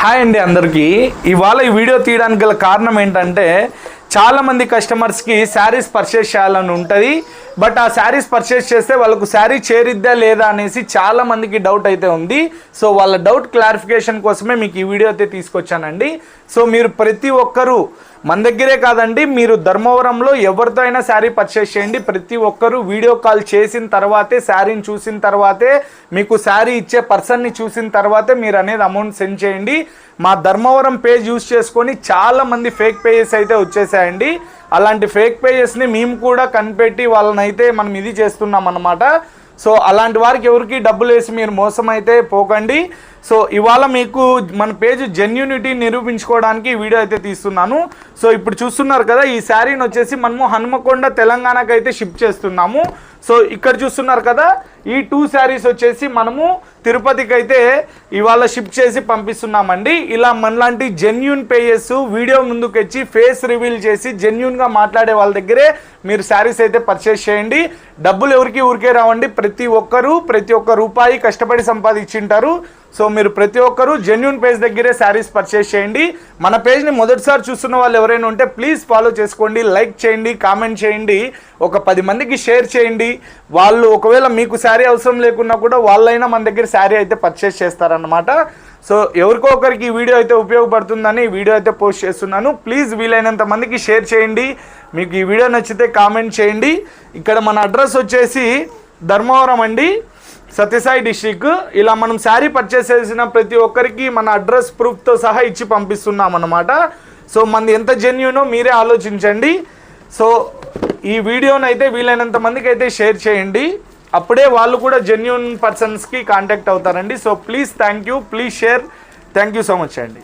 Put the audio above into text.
Hi అండి అందరికీ. ఇవాళ ఈ వీడియో తీయడానికి గల కారణం ఏంటంటే చాలామంది కస్టమర్స్కి శారీస్ పర్చేస్ చేయాలని ఉంటుంది. బట్ ఆ శారీస్ పర్చేస్ చేస్తే వాళ్ళకు శారీ చేరిద్దా లేదా అనేసి చాలామందికి డౌట్ అయితే ఉంది. సో వాళ్ళ డౌట్ క్లారిఫికేషన్ కోసమే మీకు ఈ వీడియో అయితే తీసుకొచ్చానండి. సో మీరు ప్రతి ఒక్కరూ మన దగ్గరే కాదండి, మీరు ధర్మవరంలో ఎవరితో అయినా శారీ పర్చేస్ చేయండి. ప్రతి ఒక్కరూ వీడియో కాల్ చేసిన తర్వాతే, శారీని చూసిన తర్వాతే, మీకు శారీ ఇచ్చే పర్సన్ని చూసిన తర్వాతే మీరు అనేది అమౌంట్ సెండ్ చేయండి. మా ధర్మవరం పేజ్ యూజ్ చేసుకొని చాలామంది ఫేక్ పేజెస్ అయితే వచ్చేసాయండి. అలాంటి ఫేక్ పేజెస్ని మేము కూడా కనిపెట్టి వాళ్ళనైతే మనం ఇది చేస్తున్నాం అన్నమాట. సో అలాంటి వారికి ఎవరికి డబ్బులు వేసి మీరు మోసం అయితే పోకండి. సో ఇవాళ మీకు మన పేజ్ జెన్యూనిటీ నిరూపించుకోవడానికి వీడియో అయితే తీస్తున్నాను. సో ఇప్పుడు చూస్తున్నారు కదా, ఈ శారీని వచ్చేసి మనము హనుమకొండ తెలంగాణకు అయితే షిప్ చేస్తున్నాము. సో ఇక్కడ చూస్తున్నారు కదా, ఈ 2 శారీస్ వచ్చేసి మనము తిరుపతికి అయితే ఇవాళ షిప్ చేసి పంపిస్తున్నామండి. ఇలా మనలాంటి జెన్యూన్ పేజెస్ వీడియో ముందుకు వచ్చి ఫేస్ రివీల్ చేసి జెన్యూన్గా మాట్లాడే వాళ్ళ దగ్గరే మీరు శారీస్ అయితే పర్చేస్ చేయండి. డబ్బులు ఎవరికి ఊరికే రావండి. ప్రతి ఒక్క రూపాయి కష్టపడి సంపాదించింటారు. సో మీరు ప్రతి ఒక్కరూ జెన్యూన్ పేజ్ దగ్గరే శారీస్ పర్చేస్ చేయండి. మన పేజ్ని మొదటిసారి చూస్తున్న వాళ్ళు ఎవరైనా ఉంటే ప్లీజ్ ఫాలో చేసుకోండి, లైక్ చేయండి, కామెంట్ చేయండి, ఒక 10 మందికి షేర్ చేయండి. వాళ్ళు ఒకవేళ మీకు శారీ అవసరం లేకున్నా కూడా వాళ్ళైనా మన దగ్గర శారీ అయితే పర్చేస్ చేస్తారన్నమాట. సో ఎవరికో ఒకరికి ఈ వీడియో అయితే ఉపయోగపడుతుందని ఈ వీడియో అయితే పోస్ట్ చేస్తున్నాను. ప్లీజ్ వీలైనంత మందికి షేర్ చేయండి. మీకు ఈ వీడియో నచ్చితే కామెంట్ చేయండి. ఇక్కడ మన అడ్రస్ వచ్చేసి ధర్మవరం అండి, సత్యసాయి డిస్ట్రిక్ట్. ఇలా మనం శారీ పర్చేస్ చేసిన ప్రతి ఒక్కరికి మన అడ్రస్ ప్రూఫ్తో సహా ఇచ్చి పంపిస్తున్నాం అన్నమాట. సో మనది ఎంత జెన్యూనో మీరే ఆలోచించండి. సో ఈ వీడియోని అయితే వీలైనంత మందికి అయితే షేర్ చేయండి. అప్పుడే వాళ్ళు కూడా జెన్యూన్ పర్సన్స్కి కాంటాక్ట్ అవుతారండి. So please thank you, please share. Thank you so much అండి.